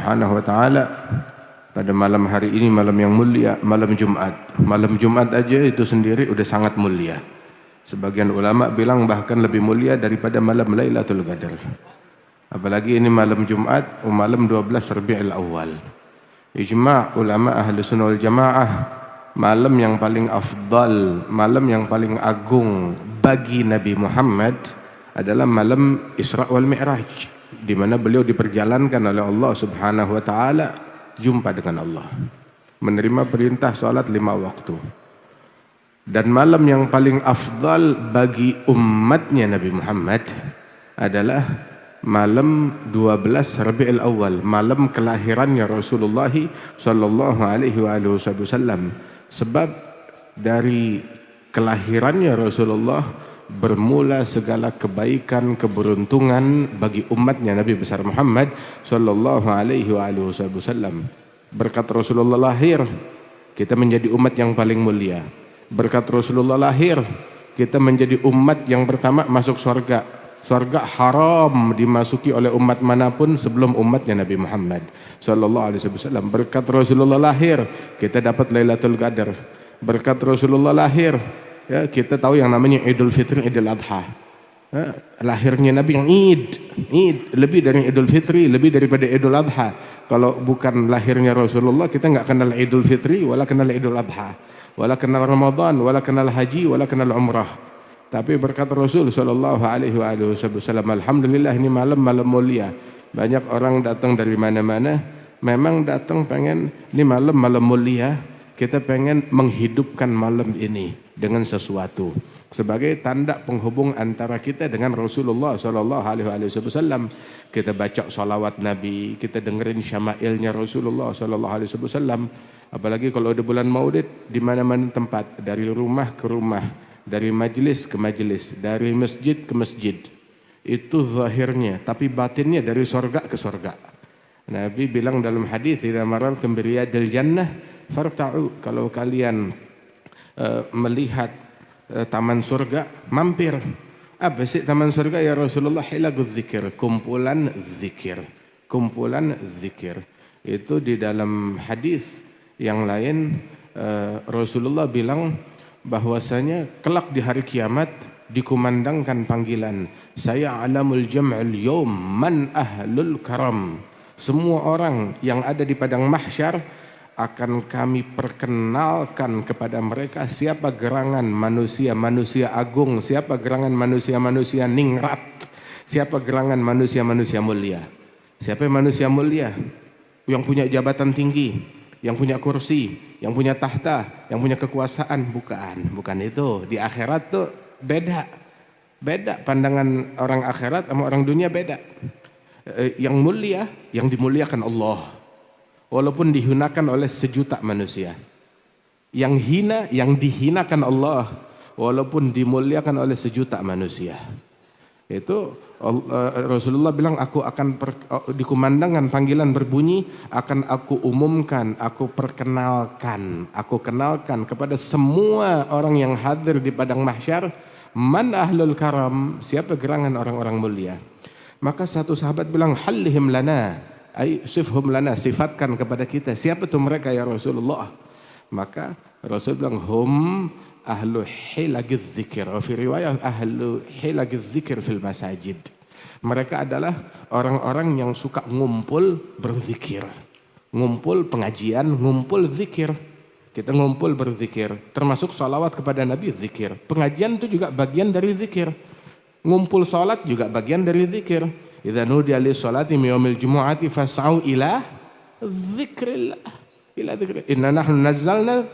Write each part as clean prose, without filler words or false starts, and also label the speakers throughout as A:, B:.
A: Subhanahu wa taala pada malam hari ini, malam yang mulia, malam Jumat. Malam Jumat aja itu sendiri udah sangat mulia. Sebagian ulama bilang bahkan lebih mulia daripada malam Lailatul Qadar. Apalagi ini malam Jumat, malam 12 Rabiul Awal. Ijma' ulama ahli sunnah wal jamaah, malam yang paling afdal, malam yang paling agung bagi Nabi Muhammad adalah malam Isra wal Mi'raj, di mana beliau diperjalankan oleh Allah Subhanahu wa taala jumpa dengan Allah, menerima perintah salat 5 waktu. Dan malam yang paling afdal bagi umatnya Nabi Muhammad adalah malam 12 Rabiul Awal, malam kelahirannya Rasulullah sallallahu alaihi wasallam. Sebab dari kelahirannya Rasulullah bermula segala kebaikan, keberuntungan bagi umatnya Nabi besar Muhammad sallallahu alaihi wasallam. Berkat Rasulullah lahir, kita menjadi umat yang paling mulia. Berkat Rasulullah lahir, kita menjadi umat yang pertama masuk surga. Surga haram dimasuki oleh umat manapun sebelum umatnya Nabi Muhammad sallallahu alaihi wasallam. Berkat Rasulullah lahir, kita dapat Lailatul Qadar. Berkat Rasulullah lahir, ya, kita tahu yang namanya Idul Fitri, Idul Adha. Ya, lahirnya Nabi yang Id lebih dari Idul Fitri, lebih daripada Idul Adha. Kalau bukan lahirnya Rasulullah, kita nggak kenal Idul Fitri, wala kenal Idul Adha, wala kenal Ramadan, wala kenal haji, wala kenal umrah. Tapi berkat Rasul sallallahu alaihi wasallam, alhamdulillah ini malam mulia. Banyak orang datang dari mana-mana, memang datang pengen ini malam mulia, kita pengen menghidupkan malam ini dengan sesuatu sebagai tanda penghubung antara kita dengan Rasulullah sallallahu alaihi wasallam. Kita baca salawat Nabi, kita dengerin syama'ilnya Rasulullah sallallahu alaihi wasallam. Apalagi kalau ada bulan Maulid, di mana-mana tempat, dari rumah ke rumah, dari majelis ke majelis, dari masjid ke masjid. Itu zahirnya, tapi batinnya dari sorga ke sorga. Nabi bilang dalam hadis, "Idza marartum bi riyadil jannah farta'u." Kalau kalian melihat taman surga, mampir. Apa sih taman surga ya Rasulullah? Hilaguz zikir, kumpulan zikir. Kumpulan zikir. Itu di dalam hadis yang lain Rasulullah bilang bahwasanya kelak di hari kiamat dikumandangkan panggilan, "Saya alamul jam'ul yawm man ahlul karam." Semua orang yang ada di padang mahsyar akan kami perkenalkan kepada mereka siapa gerangan manusia-manusia agung, siapa gerangan manusia-manusia ningrat, siapa gerangan manusia-manusia mulia. Siapa manusia mulia? Yang punya jabatan tinggi, yang punya kursi, yang punya tahta, yang punya kekuasaan. Bukan itu. Di akhirat tuh beda pandangan orang akhirat sama orang dunia beda. Yang mulia, yang dimuliakan Allah, walaupun dihinakan oleh sejuta manusia. Yang hina, yang dihinakan Allah, walaupun dimuliakan oleh sejuta manusia. Itu Rasulullah bilang, aku akan dikumandangkan panggilan berbunyi, akan aku umumkan, aku kenalkan kepada semua orang yang hadir di padang mahsyar, man ahlul karam, siapa gerangan orang-orang mulia. Maka satu sahabat bilang, halihim lana, ay sifhum lana, sifatkan kepada kita, siapa tuh mereka ya Rasulullah. Maka Rasul bilang, hum ahlu hilagiz zikir, fi riwayah ahlu hilagiz zikir fil masajid. Mereka adalah orang-orang yang suka ngumpul berzikir, ngumpul pengajian, ngumpul zikir. Kita ngumpul berzikir, termasuk salawat kepada Nabi zikir. Pengajian itu juga bagian dari zikir. Ngumpul salat juga bagian dari zikir. Idza nudiya lis-salati min yaumil jumu'ati fas'au ila dzikrillah. Ila dzikrillah. Inna nahnu nazzalna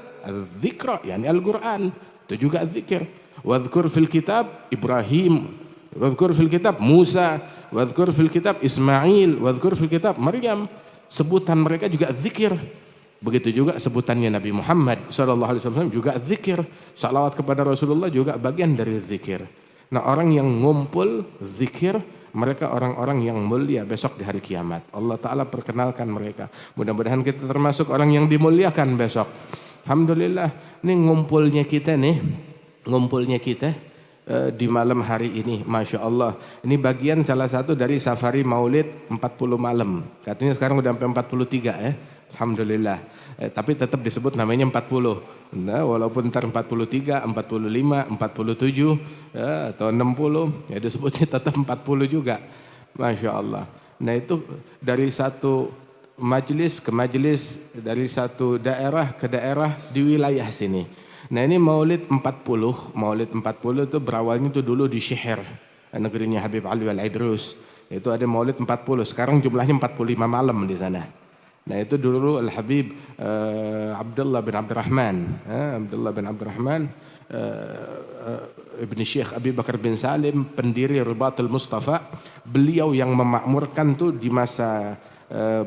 A: dzikra, yani Al-Qur'an. Itu juga zikir. Wadhkur fil kitab Ibrahim, wadhkur fil kitab Musa, wadhkur fil kitab Ismail, wadhkur fil kitab Maryam. Sebutan mereka juga zikir. Begitu juga sebutannya Nabi Muhammad sallallahu alaihi wasallam juga zikir. Salawat kepada Rasulullah juga bagian dari zikir. Nah, orang yang ngumpul zikir, mereka orang-orang yang mulia besok di hari kiamat. Allah Ta'ala perkenalkan mereka. Mudah-mudahan kita termasuk orang yang dimuliakan besok. Alhamdulillah, ini ngumpulnya kita di malam hari ini. Masya Allah, ini bagian salah satu dari safari maulid 40 malam. Katanya sekarang udah sampai 43 ya, Alhamdulillah. Tapi tetap disebut namanya 40. Nah, walaupun ntar 43, 45, 47 ya, atau 60 ya disebutnya tetap 40 juga. Masya Allah. Nah itu dari satu majelis ke majelis, dari satu daerah ke daerah di wilayah sini. Nah ini Maulid 40, Maulid 40 itu berawalnya itu dulu di Sihir, negerinya Habib Ali Al-Idrus. Itu ada Maulid 40, sekarang jumlahnya 45 malam di sana. Nah itu dulu Al-Habib Abdullah bin Abdurrahman, Abdullah bin Abdurrahman Ibn Syekh Abi Bakar bin Salim, pendiri Ribatul Mustafa. Beliau yang memakmurkan tuh di masa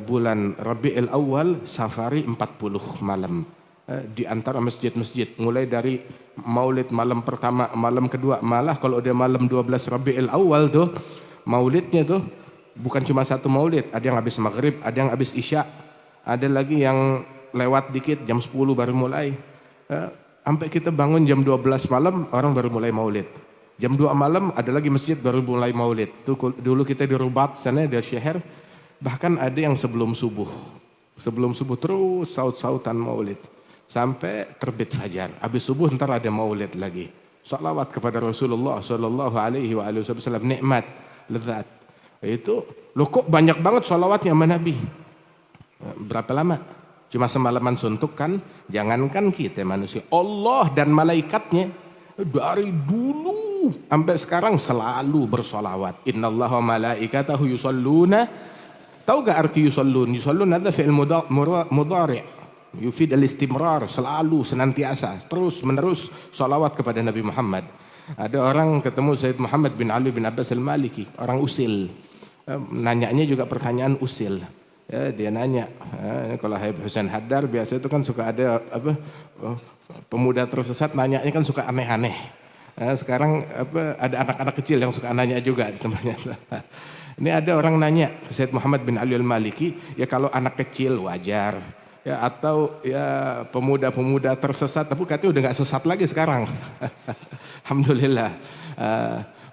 A: bulan Rabiul Awal safari 40 malam. Di antara masjid-masjid, mulai dari maulid malam pertama, malam kedua, malah kalau dia malam 12 Rabiul Awal tuh maulidnya tuh bukan cuma satu maulid, ada yang habis maghrib, ada yang habis isya, ada lagi yang lewat dikit jam 10 baru mulai. Sampai kita bangun jam 12 malam orang baru mulai maulid. Jam 2 malam ada lagi masjid baru mulai maulid. Tuh dulu kita di Rubat sana di Sihir, bahkan ada yang sebelum subuh. Sebelum subuh terus saut-sautan maulid sampai terbit fajar. Habis subuh ntar ada maulid lagi. Salawat kepada Rasulullah sallallahu alaihi wasallam, nikmat, lezat. Itu loh kok banyak banget salawatnya sama Nabi. Berapa lama? Cuma semalaman suntuk kan? Jangankan kita manusia, Allah dan malaikatnya dari dulu sampai sekarang selalu bersolawat. Innallaha malaikatahu yusalluna. Tahu gak arti yusallun? Yusallun ada fi'il mudhari' yufid al-istimrar, selalu, senantiasa, terus menerus salawat kepada Nabi Muhammad. Ada orang ketemu Sayyid Muhammad bin Ali bin Abbas al-Maliki, orang usil. Nanyanya juga pertanyaan usil. Ya, dia nanya, kalau Habib Husain Haddar biasa itu kan suka ada apa, pemuda tersesat nanyanya kan suka aneh-aneh. Sekarang ada anak-anak kecil yang suka nanya juga di tempatnya. Ini ada orang nanya ke Sayyid Muhammad bin Ali al-Maliki, ya kalau anak kecil wajar, ya atau ya pemuda-pemuda tersesat, tapi katanya udah nggak sesat lagi sekarang. Alhamdulillah.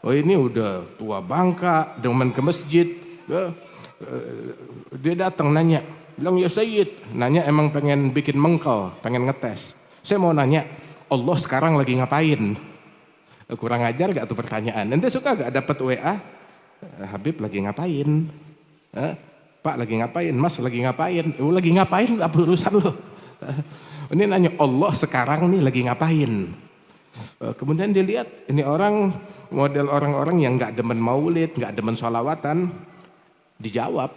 A: Oh ini udah tua bangka, demen ke masjid. Dia datang nanya, bilang ya Sayyid, nanya emang pengen bikin mengkel, pengen ngetes. Saya mau nanya, Allah sekarang lagi ngapain? Kurang ajar gak tuh pertanyaan? Nanti suka gak dapat WA? Habib lagi ngapain? Pak lagi ngapain? Mas lagi ngapain? Lagi ngapain? Apa urusan lo? Ini nanya Allah sekarang nih lagi ngapain? Kemudian dilihat ini orang model orang-orang yang nggak demen maulid, nggak demen sholawatan. Dijawab,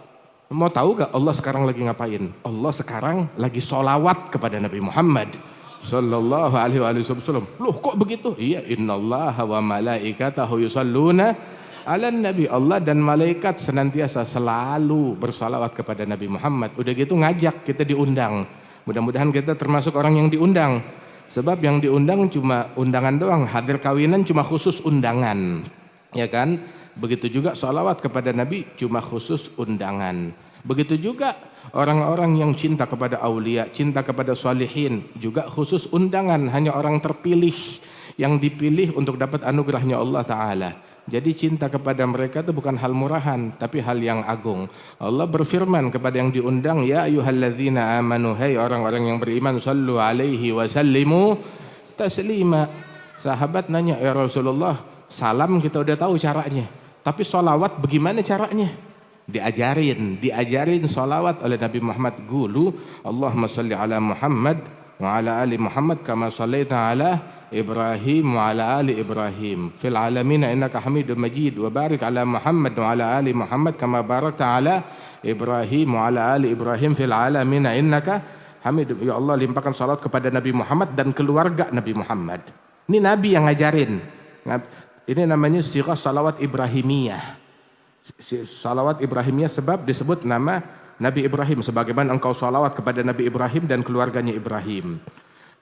A: mau tahu gak Allah sekarang lagi ngapain? Allah sekarang lagi sholawat kepada Nabi Muhammad sallallahu alaihi wasallam. Loh kok begitu? Iya, innallaha wa malaikatahu yusalluna ala nabi. Allah dan malaikat senantiasa selalu bersalawat kepada Nabi Muhammad. Udah gitu ngajak kita diundang. Mudah-mudahan kita termasuk orang yang diundang. Sebab yang diundang cuma undangan doang, hadir kawinan cuma khusus undangan. Ya kan? Begitu juga salawat kepada Nabi cuma khusus undangan. Begitu juga orang-orang yang cinta kepada aulia, cinta kepada sholihin juga khusus undangan, hanya orang terpilih yang dipilih untuk dapat anugerahnya Allah Ta'ala. Jadi cinta kepada mereka itu bukan hal murahan, tapi hal yang agung. Allah berfirman kepada yang diundang, ya ayyuhalladzina amanu, hai orang-orang yang beriman, sallu alaihi wa sallimu taslima. Sahabat nanya, ya Rasulullah, salam kita udah tahu caranya, tapi sholawat bagaimana caranya? Diajarin sholawat oleh Nabi Muhammad. Gulu, Allahumma sholli ala Muhammad wa ala ali Muhammad kama shallaita ala Ibrahim wa ala ali Ibrahim fil alamin innaka Hamidum Majid, wa barik ala Muhammad wa ala ali Muhammad kama barakta ala Ibrahim wa ala ali Ibrahim fil alamin innaka Hamidum. Ya Allah, limpahkan salat kepada Nabi Muhammad dan keluarga Nabi Muhammad. Ini Nabi yang ngajarin. Ini namanya sighah salawat Ibrahimiyah. Salawat Ibrahimiyah sebab disebut nama Nabi Ibrahim, sebagaimana engkau salawat kepada Nabi Ibrahim dan keluarganya Ibrahim.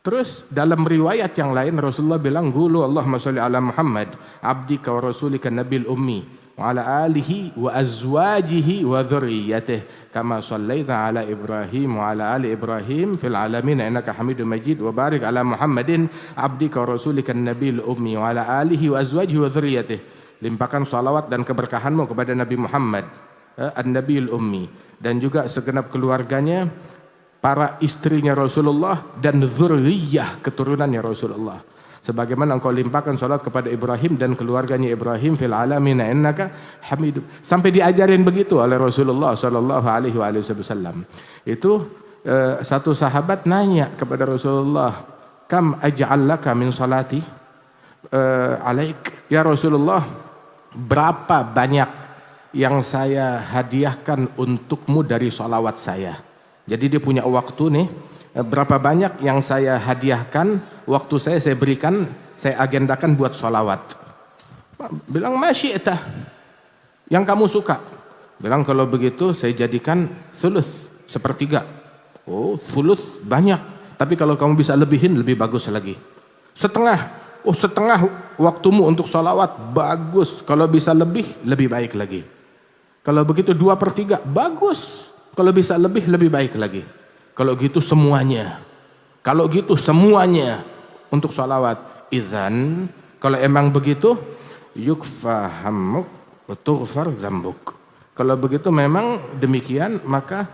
A: Terus dalam riwayat yang lain Rasulullah bilang, gulu Allahumma sholli ala Muhammad abdika wa rasulika nabil ummi. wa ala alihi wa azwajihi wa dhurriyyatihi kama shallaita ala Ibrahim wa ala ali Ibrahim fil alamin innaka Hamidum Majid wa barik ala Muhammadin abdika wa rasulika nabiyil ummi wa ala alihi wa azwajihi wa dhurriyyatihi. Limpahkan salawat dan keberkahanmu kepada Nabi Muhammad an-nabiyil ummi dan juga segenap keluarganya, para istrinya Rasulullah dan dzurriyyah keturunannya Rasulullah. Sebagaimana engkau limpahkan salat kepada Ibrahim dan keluarganya Ibrahim fil alamin innaka Hamidum. Sampai diajarin begitu oleh Rasulullah sallallahu alaihi wasallam. Itu satu sahabat nanya kepada Rasulullah, "Kam aj'al laka min salati alaik?" Ya Rasulullah, berapa banyak yang saya hadiahkan untukmu dari salawat saya? Jadi dia punya waktu nih, berapa banyak yang saya hadiahkan, waktu saya berikan, saya agendakan buat sholawat. Bilang masyi'tah, yang kamu suka. Bilang kalau begitu saya jadikan thuluth, sepertiga. Oh thuluth banyak, tapi kalau kamu bisa lebihin lebih bagus lagi. Setengah, oh setengah waktumu untuk sholawat, bagus. Kalau bisa lebih baik lagi. Kalau begitu 2/3, bagus. Kalau bisa lebih baik lagi. Kalau gitu semuanya. Kalau gitu semuanya untuk sholawat. Idzan, kalau emang begitu, yukfa hammuk wa tughfar dzambuk. Kalau begitu memang demikian, maka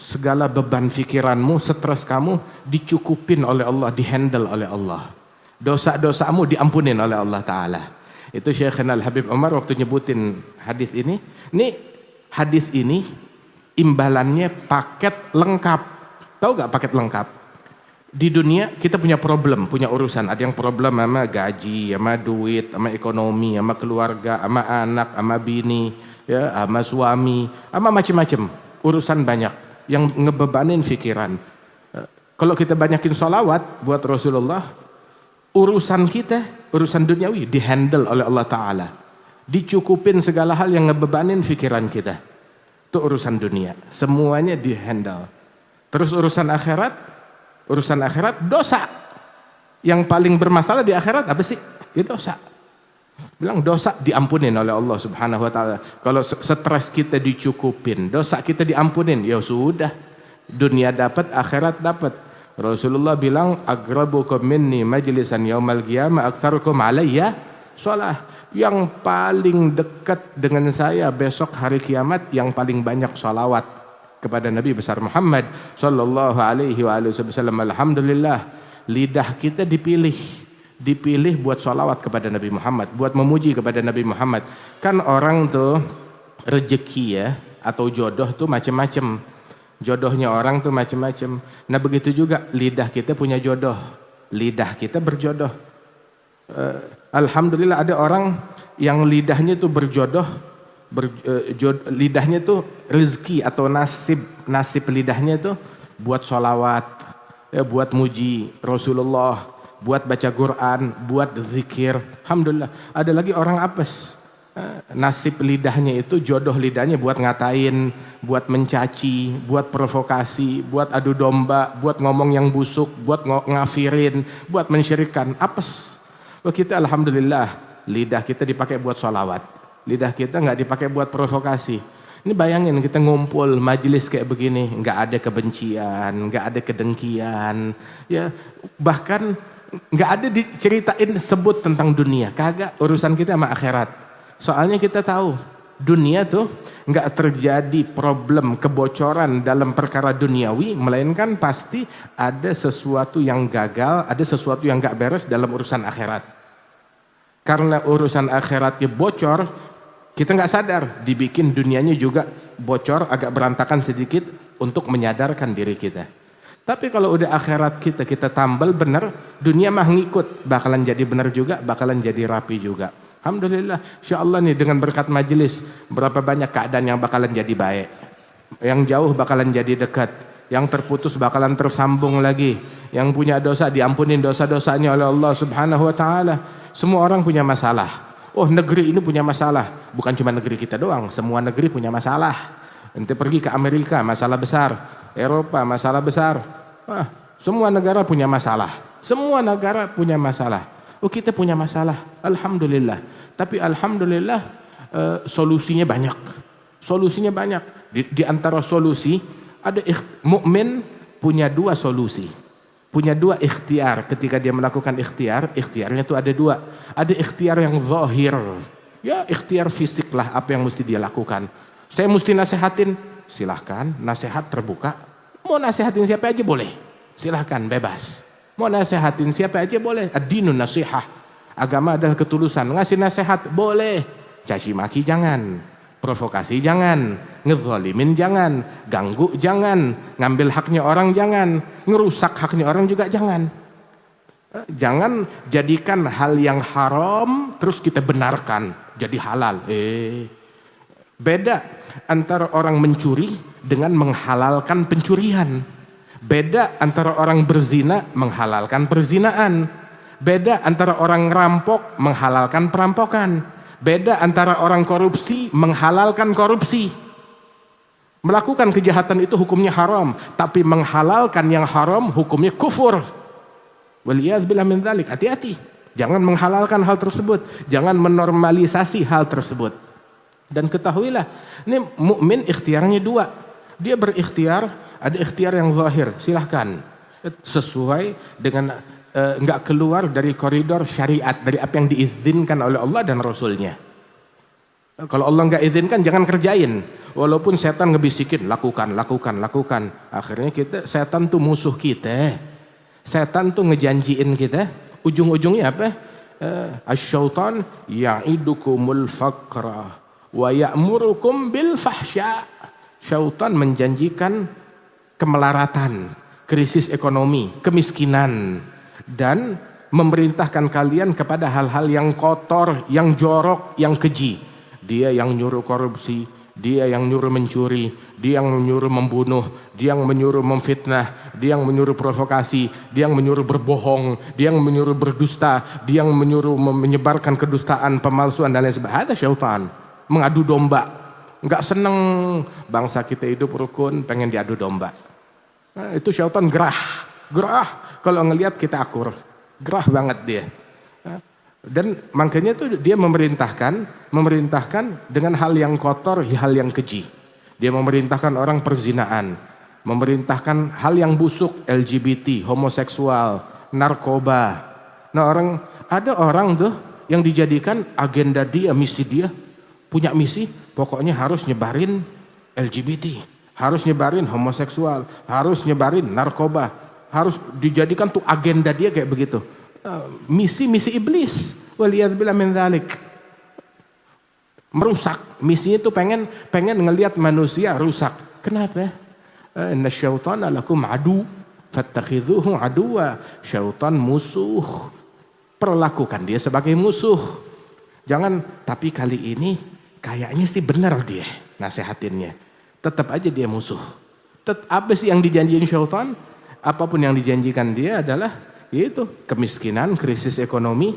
A: segala beban pikiranmu, stres kamu dicukupin oleh Allah, dihandle oleh Allah. Dosa-dosamu diampunin oleh Allah Ta'ala. Itu Syekhina Al-Habib Umar waktu nyebutin hadis ini. Ini hadis ini imbalannya paket lengkap. Tahu gak paket lengkap? Di dunia kita punya problem, punya urusan. Ada yang problem sama gaji, sama duit, sama ekonomi, sama keluarga, sama anak, sama bini, ya, sama suami, sama macam-macam. Urusan banyak yang ngebebanin pikiran. Kalau kita banyakin sholawat buat Rasulullah, urusan kita, urusan duniawi dihandle oleh Allah Ta'ala. Dicukupin segala hal yang ngebebanin pikiran kita. Itu urusan dunia, semuanya dihandle. Terus urusan akhirat dosa. Yang paling bermasalah di akhirat apa sih? Ya dosa. Bilang dosa diampunin oleh Allah Subhanahu wa taala. Kalau stres kita dicukupin, dosa kita diampunin, ya sudah. Dunia dapat, akhirat dapat. Rasulullah bilang, "Aqrabukum minni majlisan yaumal qiyamah aktsarukum alayya shalah." Yang paling dekat dengan saya besok hari kiamat yang paling banyak sholawat kepada Nabi besar Muhammad sallallahu alaihi wasallam. Alhamdulillah, lidah kita dipilih buat sholawat kepada Nabi Muhammad, buat memuji kepada Nabi Muhammad. Kan orang tuh rezeki ya atau jodoh tuh macam-macam. Jodohnya orang tuh macam-macam. Nah begitu juga lidah kita punya jodoh, lidah kita berjodoh. Alhamdulillah ada orang yang lidahnya tuh berjodoh. Lidahnya tuh rezeki atau nasib lidahnya tuh buat sholawat, ya, buat muji Rasulullah, buat baca Quran, buat zikir. Alhamdulillah. Ada lagi orang apes, nasib lidahnya itu, jodoh lidahnya buat ngatain, buat mencaci, buat provokasi, buat adu domba, buat ngomong yang busuk, buat ngafirin, buat mensyirikkan. Apes. Kita alhamdulillah lidah kita dipakai buat sholawat. Lidah kita nggak dipakai buat provokasi. Ini bayangin kita ngumpul majelis kayak begini, nggak ada kebencian, nggak ada kedengkian, ya bahkan nggak ada diceritain sebut tentang dunia. Kagak, urusan kita sama akhirat. Soalnya kita tahu dunia tuh nggak terjadi problem kebocoran dalam perkara duniawi, melainkan pasti ada sesuatu yang gagal, ada sesuatu yang nggak beres dalam urusan akhirat. Karena urusan akhiratnya bocor, kita nggak sadar, dibikin dunianya juga bocor, agak berantakan sedikit untuk menyadarkan diri kita. Tapi kalau udah akhirat kita tambal bener, dunia mah ngikut, bakalan jadi bener juga, bakalan jadi rapi juga. Alhamdulillah, insyaallah nih dengan berkat majelis, berapa banyak keadaan yang bakalan jadi baik, yang jauh bakalan jadi dekat, yang terputus bakalan tersambung lagi, yang punya dosa diampunin dosa-dosanya oleh Allah Subhanahu wa taala. Semua orang punya masalah. Oh negeri ini punya masalah, bukan cuma negeri kita doang, semua negeri punya masalah. Nanti pergi ke Amerika, masalah besar, Eropa, masalah besar. Semua negara punya masalah, semua negara punya masalah. Oh kita punya masalah, alhamdulillah. Tapi alhamdulillah solusinya banyak. Solusinya banyak. Di antara solusi ada mukmin punya dua solusi. Punya dua ikhtiar. Ketika dia melakukan ikhtiarnya itu ada dua. Ada ikhtiar yang zahir. Ya ikhtiar fisik lah apa yang mesti dia lakukan. Saya mesti nasehatin, silahkan, nasihat terbuka. Mau nasehatin siapa aja boleh. Silahkan, bebas. Mau nasehatin siapa aja boleh. Ad-dinun nasihah. Agama adalah ketulusan. Ngasih nasihat boleh. Caci maki jangan. Provokasi jangan. Ngezalimin jangan. Ganggu jangan. Ngambil haknya orang jangan. Ngerusak haknya orang juga jangan. Jangan jadikan hal yang haram terus kita benarkan jadi halal. Beda antara orang mencuri dengan menghalalkan pencurian. Beda antara orang berzina menghalalkan perzinaan. Beda antara orang ngerampok menghalalkan perampokan. Beda antara orang korupsi menghalalkan korupsi. Melakukan kejahatan itu hukumnya haram, tapi menghalalkan yang haram hukumnya kufur. Waliyadzubillah min dzalik. Hati-hati. Jangan menghalalkan hal tersebut, jangan menormalisasi hal tersebut. Dan ketahuilah, ini mukmin ikhtiarnya dua. Dia berikhtiar, ada ikhtiar yang zahir, silahkan. Sesuai dengan enggak keluar dari koridor syariat, dari apa yang diizinkan oleh Allah dan Rasulnya. Kalau Allah enggak izinkan jangan kerjain. Walaupun setan ngebisikin, lakukan. Akhirnya setan tuh musuh kita. Setan tuh ngejanjiin kita. Ujung-ujungnya apa? Asy-syaitan ya'idukumul faqra wa ya'murukum bil fahsya. Syaitan menjanjikan kemelaratan, krisis ekonomi, kemiskinan, dan memerintahkan kalian kepada hal-hal yang kotor, yang jorok, yang keji. Dia yang nyuruh korupsi, dia yang nyuruh mencuri, dia yang menyuruh membunuh, dia yang menyuruh memfitnah, dia yang menyuruh provokasi, dia yang menyuruh berbohong, dia yang menyuruh berdusta, dia yang menyuruh menyebarkan kedustaan, pemalsuan dan lain sebagainya. Ada syaitan mengadu domba. Enggak seneng bangsa kita hidup rukun, pengen diadu domba. Nah, itu syaitan gerah kalau ngelihat kita akur, gerah banget dia. Dan makanya tuh dia memerintahkan dengan hal yang kotor, hal yang keji. Dia memerintahkan orang perzinaan, memerintahkan hal yang busuk, LGBT, homoseksual, narkoba. Nah ada orang tuh yang dijadikan agenda dia, misi dia, punya misi, pokoknya harus nyebarin LGBT, harus nyebarin homoseksual, harus nyebarin narkoba, harus dijadikan tuh agenda dia kayak begitu. Misi iblis, waliyadzubillah min dzalik. Merusak, misinya itu pengen ngelihat manusia rusak. Kenapa? Inna syaitana lakum adu fattakhidhuhu aduwa. Syaitan musuh, perlakukan dia sebagai musuh. Jangan, tapi kali ini kayaknya sih benar dia nasihatinnya, tetap aja dia musuh. Apa sih yang dijanjiin syaitan? Apapun yang dijanjikan dia adalah yaitu kemiskinan, krisis ekonomi,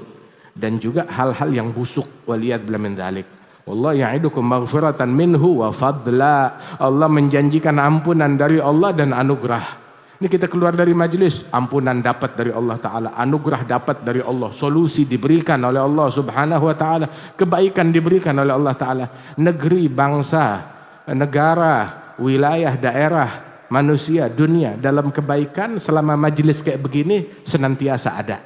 A: dan juga hal-hal yang busuk. Waliyadzubillah min dzalik. Wallahu ya'idukum maghfiratan minhu wa fadla. Allah menjanjikan ampunan dari Allah dan anugerah. Ini kita keluar dari majelis, ampunan dapat dari Allah Ta'ala, anugerah dapat dari Allah, solusi diberikan oleh Allah Subhanahu wa Ta'ala, kebaikan diberikan oleh Allah Ta'ala. Negeri, bangsa, negara, wilayah, daerah, manusia, dunia dalam kebaikan selama majelis kayak begini senantiasa ada.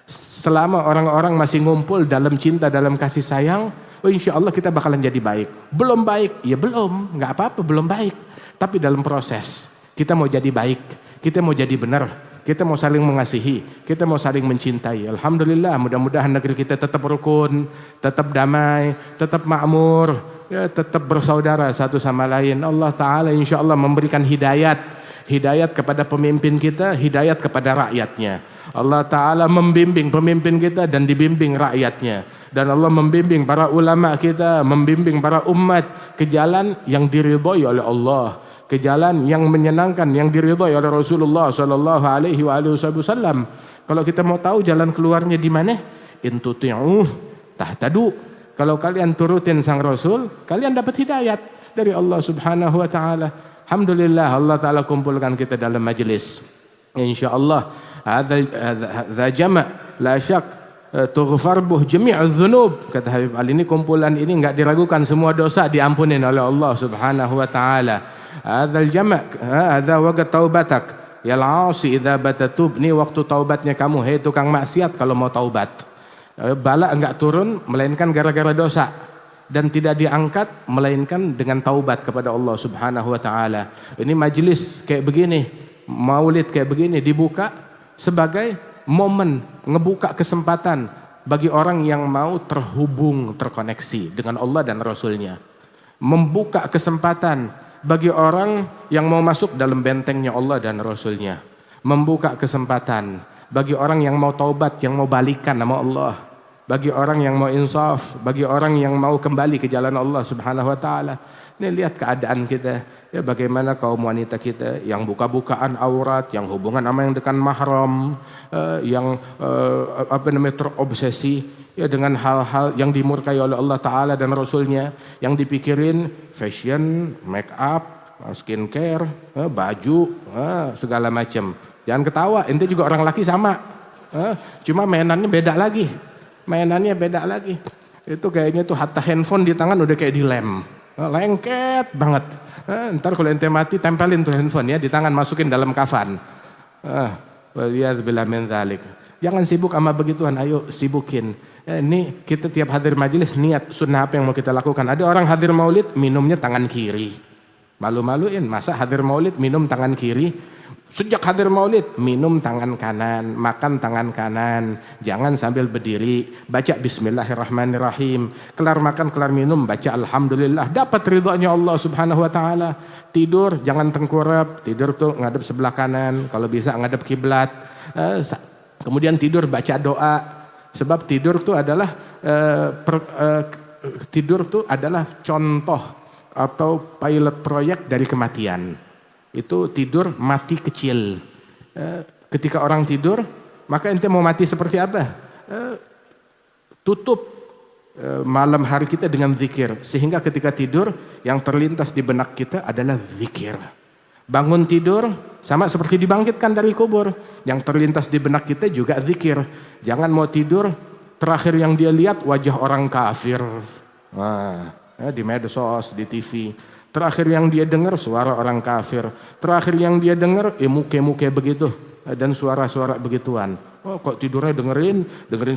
A: Selama orang-orang masih ngumpul dalam cinta, dalam kasih sayang, insya Allah kita bakalan jadi baik. Belum baik, ya belum, nggak apa-apa, belum baik. Tapi dalam proses, kita mau jadi baik, kita mau jadi benar, kita mau saling mengasihi, kita mau saling mencintai. Alhamdulillah, mudah-mudahan negeri kita tetap rukun, tetap damai, tetap makmur, ya, tetap bersaudara satu sama lain. Allah Ta'ala insya Allah memberikan hidayat kepada pemimpin kita, hidayat kepada rakyatnya. Allah Ta'ala membimbing pemimpin kita dan dibimbing rakyatnya. Dan Allah membimbing para ulama kita, membimbing para umat ke jalan yang diridhai oleh Allah, ke jalan yang menyenangkan, yang diridhai oleh Rasulullah sallallahu alaihi wasallam. Kalau kita mau tahu jalan keluarnya di mana? In tuti'uh tahtadu. Kalau kalian turutin sang Rasul, kalian dapat hidayat dari Allah Subhanahu wa taala. Alhamdulillah Allah Ta'ala kumpulkan kita dalam majelis. Insyaallah hadza jama' la syak tughfar buh jami'udz dzunub, kata Habib Ali. Ini kumpulan ini enggak diragukan, semua dosa diampunin oleh Allah Subhanahu wa taala. Hadzal jama' hadza waqt taubatak ya al-'asi idza batatub. Ini waktu taubatnya kamu, hei tukang maksiat kalau mau taubat. Bala enggak turun melainkan gara-gara dosa, dan tidak diangkat melainkan dengan taubat kepada Allah Subhanahu wa taala. Ini majelis kayak begini, maulid kayak begini dibuka sebagai momen ngebuka kesempatan bagi orang yang mau terhubung, terkoneksi dengan Allah dan Rasulnya. Membuka kesempatan bagi orang yang mau masuk dalam bentengnya Allah dan Rasulnya. Membuka kesempatan bagi orang yang mau taubat, yang mau balikan nama Allah. Bagi orang yang mau insaf, bagi orang yang mau kembali ke jalan Allah Subhanahu wa taala. Ini lihat keadaan kita, ya bagaimana kaum wanita kita yang buka-bukaan aurat, yang hubungan sama yang dekat mahram, yang terobsesi ya dengan hal-hal yang dimurkai oleh Allah taala dan Rasulnya, yang dipikirin fashion, make up, skincare, baju, segala macam. Jangan ketawa, ente juga orang laki sama. Cuma mainannya beda lagi. Mainannya beda lagi. Itu kayaknya tuh hatta handphone di tangan udah kayak dilem. Lengket banget. Ntar kalau ente mati tempelin tuh handphone ya di tangan, masukin dalam kafan. Waliyadzubillah min dzalik. Jangan sibuk sama begituan, ayo sibukin. Ini kita tiap hadir majelis niat sunnah apa yang mau kita lakukan. Ada orang hadir maulid minumnya tangan kiri. Malu-maluin, masa hadir maulid minum tangan kiri? Sejak hadir maulid minum tangan kanan, makan tangan kanan, jangan sambil berdiri, baca bismillahirrahmanirrahim, kelar makan kelar minum baca alhamdulillah, dapat ridhonya Allah Subhanahu wa taala. Tidur jangan tengkurap, tidur tuh ngadep sebelah kanan, kalau bisa ngadep kiblat. Kemudian tidur baca doa, sebab tidur tuh adalah contoh atau pilot proyek dari kematian. Itu tidur mati kecil. Ketika orang tidur, maka ente mau mati seperti apa? Tutup malam hari kita dengan zikir, sehingga ketika tidur yang terlintas di benak kita adalah zikir. Bangun tidur sama seperti dibangkitkan dari kubur, yang terlintas di benak kita juga zikir. Jangan mau tidur terakhir yang dia lihat wajah orang kafir. Di medsos, di TV. Terakhir yang dia dengar suara orang kafir. Terakhir yang dia dengar muke-muke begitu dan suara-suara begituan. Oh, kok tidurnya dengerin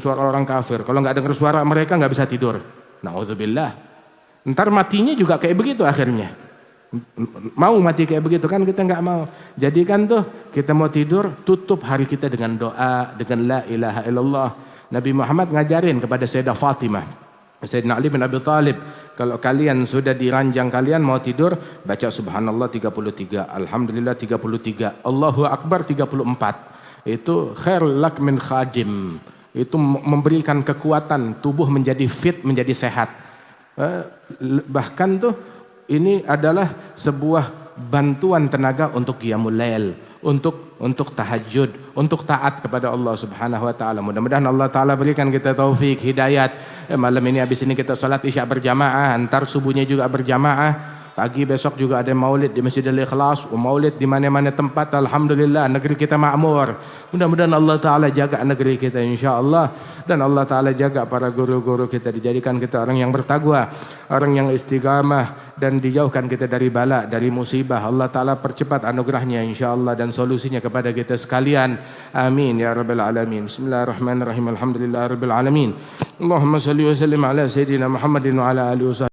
A: suara orang kafir. Kalau nggak denger suara mereka nggak bisa tidur. Nauzubillah. Ntar matinya juga kayak begitu akhirnya. Mau mati kayak begitu kan, kita nggak mau. Jadi kan tuh kita mau tidur, tutup hari kita dengan doa, dengan la ilaha illallah. Nabi Muhammad ngajarin kepada Sayyidah Fatimah, Sayyidina Ali bin Abi Thalib, kalau kalian sudah di ranjang kalian mau tidur, baca subhanallah 33, alhamdulillah 33, Allahu Akbar 34. Itu khair lak min khadim. Itu memberikan kekuatan tubuh menjadi fit, menjadi sehat. Bahkan tuh ini adalah sebuah bantuan tenaga untuk qiyamul lail, untuk tahajud, untuk taat kepada Allah Subhanahu wa taala. Mudah-mudahan Allah taala berikan kita taufik, hidayat. Malam ini habis ini kita salat Isya berjamaah, antar subuhnya juga berjamaah. Pagi besok juga ada maulid di Masjidil Ikhlas, maulid di mana-mana tempat. Alhamdulillah negeri kita makmur. Mudah-mudahan Allah taala jaga negeri kita insyaallah, dan Allah taala jaga para guru-guru kita, dijadikan kita orang yang bertakwa, orang yang istiqamah, dan dijauhkan kita dari bala, dari musibah. Allah taala percepat anugerahnya insyaallah dan solusinya kepada kita sekalian. Amin ya rabbal alamin. Bismillahirrahmanirrahim. Alhamdulillahirabbil alamin. Allahumma shalli wa sallim ala sayidina Muhammadin wa ala alihi